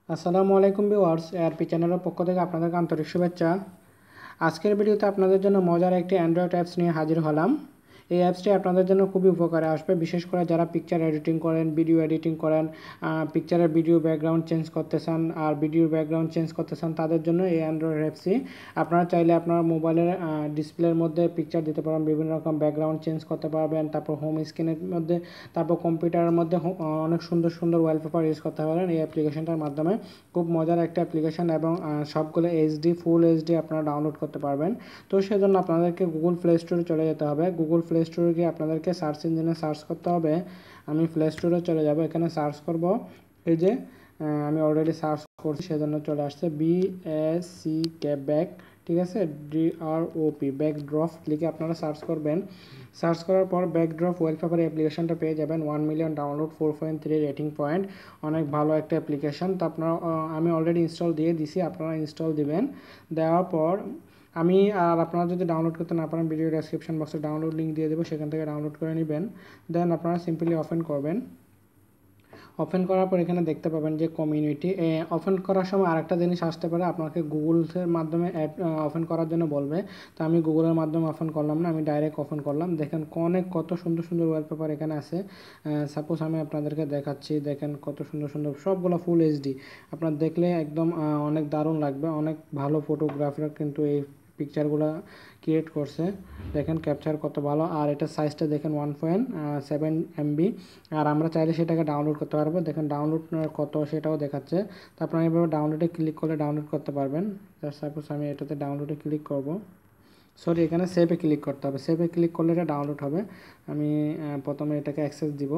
আসসালামু আলাইকুম viewers, ARP চ্যানেলের পক্ষ থেকে আপনাদেরকে আন্তরিক শুভেচ্ছা। আজকের ভিডিওতে আপনাদের জন্য মজার একটি অ্যান্ড্রয়েড অ্যাপস নিয়ে হাজির হলাম। এই অ্যাপসটি আপনাদের জন্য খুবই উপকারে আসবে, বিশেষ করে যারা পিকচার এডিটিং করেন, ভিডিও এডিটিং করেন, পিকচারের ভিডিও ব্যাকগ্রাউন্ড চেঞ্জ করতে চান আর ভিডিওর ব্যাকগ্রাউন্ড চেঞ্জ করতে চান, তাদের জন্য এই অ্যান্ড্রয়েড অ্যাপসটি। আপনারা চাইলে আপনার মোবাইলের ডিসপ্লের মধ্যে পিকচার দিতে পারেন, বিভিন্ন রকম ব্যাকগ্রাউন্ড চেঞ্জ করতে পারবেন, তারপর হোম স্ক্রিনের মধ্যে, তারপর কম্পিউটারের মধ্যে অনেক সুন্দর সুন্দর ওয়ালপেপার ইউজ করতে পারেন এই অ্যাপ্লিকেশনটার মাধ্যমে। খুব মজার একটা অ্যাপ্লিকেশন এবং সবগুলো এইচডি, ফুল এইচডি আপনারা ডাউনলোড করতে পারবেন। তো সেজন্য আপনাদেরকে গুগল প্লে স্টোরে চলে যেতে হবে। গুগল প্লে স্টোরে গিয়ে আপনাদেরকে সার্চ ইঞ্জিনে সার্চ করতে হবে। আমি প্লে স্টোরে চলে যাব, এখানে সার্চ করব। এই যে আমি অলরেডি সার্চ করছি, সেজন্য চলে আসছে BACK ব্যাক, ঠিক আছে, DROP ব্যাকড্রপ লিখে আপনারা সার্চ করবেন। সার্চ করার পর ব্যাকড্রপ ওয়ালপেপার অ্যাপ্লিকেশনটা পেয়ে যাবেন। 1 মিলিয়ন ডাউনলোড, 4.3 রেটিং পয়েন্ট, অনেক ভালো একটা অ্যাপ্লিকেশন। তো আপনারা আমি অলরেডি ইনস্টল দিয়ে দিছি, আপনারা ইনস্টল দিবেন। দেওয়ার পর আপনারা যদি ডাউনলোড করতে না পারেন, ভিডিও ডেসক্রিপশন বক্সে ডাউনলোড লিঙ্ক দিয়ে দেবো, সেখান থেকে ডাউনলোড করে নেবেন। দেন আপনারা সিম্পলি ওপেন করবেন। ওপেন করার পর এখানে দেখতে পাবেন যে কমিউনিটি। ওপেন করার সময় আরেকটা জিনিস আসতে পারে, আপনাকে গুগলের মাধ্যমে ওপেন করার জন্য বলবে। তো আমি গুগলের মাধ্যমে ওপেন করলাম না, আমি ডাইরেক্ট ওপেন করলাম। দেখেন কত সুন্দর সুন্দর ওয়ালপেপার এখানে আছে। সাপোজ আমি আপনাদেরকে দেখাচ্ছি, দেখেন কত সুন্দর সুন্দর, সবগুলো ফুল এইচডি। আপনার দেখলে একদম অনেক দারুণ লাগবে। অনেক ভালো ফটোগ্রাফার কিন্তু এই পিকচারগুলো ক্রিয়েট করছে। দেখেন ক্যাপচার কত ভালো, আর এটা সাইজটা দেখেন 1.7 MB। আর আমরা চাইলে সেটাকে ডাউনলোড করতে পারবো। দেখেন ডাউনলোড কত সেটাও দেখাচ্ছে। তো আপনারা এভাবে ডাউনলোডে ক্লিক করলে ডাউনলোড করতে পারবেন। সাপোজ আমি এটাতে ডাউনলোডে ক্লিক করব, সরি এখানে সেভে ক্লিক করতে হবে। সেভে ক্লিক করলে এটা ডাউনলোড হবে। আমি প্রথমে এটাকে অ্যাক্সেস দিব।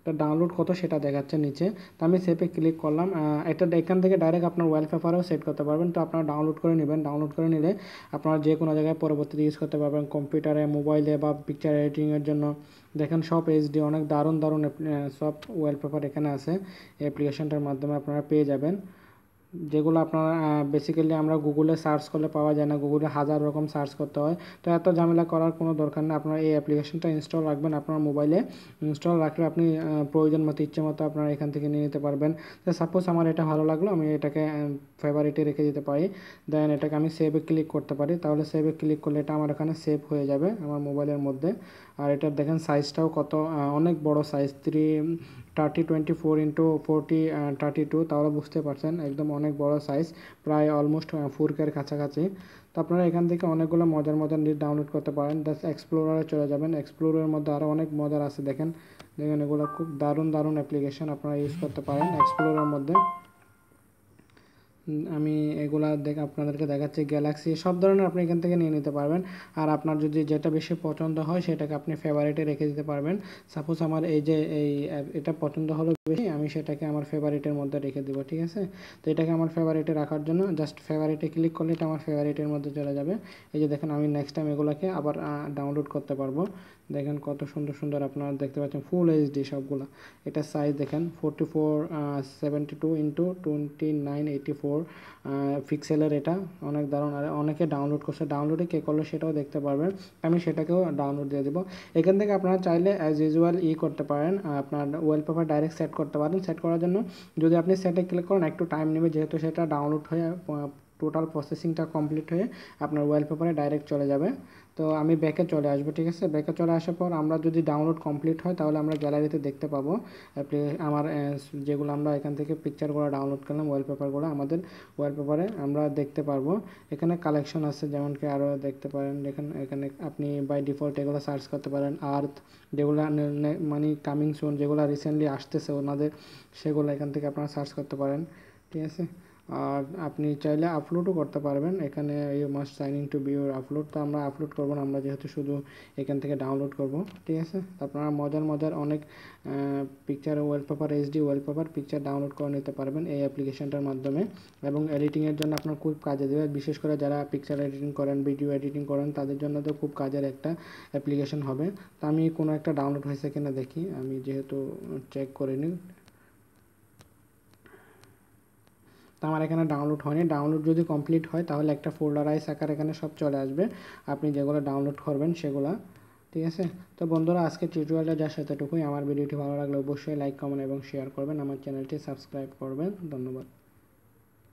এটা ডাউনলোড কত সেটা দেখাচ্ছে নিচে। তো আমি সেভে ক্লিক করলাম। এটা এখান থেকে ডাইরেক্ট আপনার ওয়ালপেপারও সেট করতে পারবেন। তো আপনারা ডাউনলোড করে নেবেন। ডাউনলোড করে নিলে আপনারা যে কোনো জায়গায় পরবর্তীতে ইউজ করতে পারবেন, কম্পিউটারে, মোবাইলে বা পিকচার এডিটিংয়ের জন্য। দেখেন সব এইচডি, অনেক দারুণ দারুণ সব ওয়ালপেপার এখানে আছে। অ্যাপ্লিকেশনটার মাধ্যমে আপনারা পেয়ে যাবেন, যেগুলো আপনারা বেসিক্যালি আমরা গুগলে সার্চ করলে পাওয়া যায় না। গুগলে হাজার রকম সার্চ করতে হয়। তো এত ঝামেলা করার কোনো দরকার নেই। আপনারা এই অ্যাপ্লিকেশনটা ইনস্টল রাখবেন আপনার মোবাইলে। ইনস্টল রাখলে আপনি প্রয়োজন মতো, ইচ্ছে মতো আপনারা এখান থেকে নিয়ে নিতে পারবেন। তো সাপোজ আমার এটা ভালো লাগলো, আমি এটাকে ফেভারিটে রেখে দিতে পারি। দেন এটাকে আমি সেভে ক্লিক করতে পারি। তাহলে সেভে ক্লিক করলে এটা আমার এখানে সেভ হয়ে যাবে আমার মোবাইলের মধ্যে। আর এটার দেখেন সাইজটাও কত, অনেক বড় সাইজ, 3024x40 32, তাহলে বুঝতে পারছেন একদম অনেক বড় সাইজ, প্রায় অলমোস্ট 4K কাছাকাছি। তো আপনারা এখান থেকে অনেকগুলো মজার মজার নিট ডাউনলোড করতে পারেন। জাস্ট এক্সপ্লোরারে চলে যাবেন। এক্সপ্লোরের মধ্যে আরও অনেক মজার আছে, দেখেন দেখেন এগুলো খুব দারুণ দারুণ অ্যাপ্লিকেশন, আপনারা ইউজ করতে পারেন এক্সপ্লোরের মধ্যে। আমি এগুলা আপনাদেরকে দেখাচ্ছি। গ্যালাক্সি সব ধরনের আপনি এখান থেকে নিয়ে নিতে পারবেন। আর আপনার যদি যেটা বেশি পছন্দ হয় সেটাকে আপনি ফেভারিটে রেখে দিতে পারবেন। সাপোজ আমার এটা পছন্দ হলো বেশি, আমি সেটাকে আমার ফেভারিটের মধ্যে রেখে দেবো, ঠিক আছে। তো এটাকে আমার ফেভারিটে রাখার জন্য জাস্ট ফেভারিটে ক্লিক করলে এটা আমার ফেভারিটের মধ্যে চলে যাবে। এই যে দেখেন, আমি নেক্সট টাইম এগুলোকে আবার ডাউনলোড করতে পারবো। দেখেন কত সুন্দর সুন্দর আপনারা দেখতে পাচ্ছেন, ফুল এইচডি সবগুলো। এটা সাইজ দেখেন 4472x2984 পিক্সেলের। এটা অনেক দারুণ। আর অনেকে ডাউনলোড করছে, ডাউনলোডে কে করলো সেটাও দেখতে পারবেন। আমি সেটাকেও ডাউনলোড দিয়ে দেবো। এখান থেকে আপনারা চাইলে অ্যাজ ইউজুয়াল করতে পারেন, আপনার ওয়ালপেপার ডাইরেক্ট সেট করতে পারেন। সেট করার জন্য যদি আপনি সেটে ক্লিক করেন একটু টাইম নেবে, যেহেতু সেটা ডাউনলোড হয়ে টোটাল প্রসেসিংটা কমপ্লিট হয়ে আপনার ওয়ালপেপারে ডাইরেক্ট চলে যাবে। তো আমি ব্যাকে চলে আসবো, ঠিক আছে। ব্যাকে চলে আসার পর আমরা যদি ডাউনলোড কমপ্লিট হয় তাহলে আমরা গ্যালারিতে দেখতে পাবো আমার যেগুলো আমরা এখান থেকে পিকচারগুলো ডাউনলোড করলাম, ওয়ালপেপারগুলো আমাদের ওয়ালপেপারে আমরা দেখতে পারবো। এখানে কালেকশন আছে, যেমন কি আরও দেখতে পারেন। দেখেন এখানে আপনি বাই ডিফল্ট এগুলো সার্চ করতে পারেন। আর্থ যেগুলো মানে কামিং সুন, যেগুলো রিসেন্টলি আসতেছে ওনাদের, সেগুলো এখান থেকে আপনারা সার্চ করতে পারেন, ঠিক আছে। আর আপনি চাইলে আপলোডও করতে পারবেন। এখানে you must sign in to be your upload. তো আমরা আপলোড করবো না, আমরা যেহেতু শুধু এখান থেকে ডাউনলোড করব, ঠিক আছে। আপনারা মজার মজার অনেক picture wallpaper, HD wallpaper picture download করে নিতে পারবেন এই অ্যাপ্লিকেশনটার মাধ্যমে। এবং এডিটিংয়ের জন্য আপনার খুব কাজে দেবে, বিশেষ করে যারা পিকচার এডিটিং করেন, ভিডিও এডিটিং করেন, তাদের জন্য তো খুব কাজের একটা অ্যাপ্লিকেশন হবে। তো আমি কোনো একটা ডাউনলোড হয়েছে কিনা দেখি, আমি যেহেতু চেক করিনি। তো আমার এখানে ডাউনলোড হয়নি। ডাউনলোড যদি কমপ্লিট হয় তাহলে একটা ফোল্ডারাইজ আকার এখানে সব চলে আসবে, আপনি যেগুলো ডাউনলোড করবেন সেগুলো, ঠিক আছে। তো বন্ধুরা আজকে টিউটোরিয়ালটা যার সাথে এতটুকুই। আমার ভিডিওটি ভালো লাগলে অবশ্যই লাইক কমেন্ট এবং শেয়ার করবেন, আমার চ্যানেলটি সাবস্ক্রাইব করবেন। ধন্যবাদ।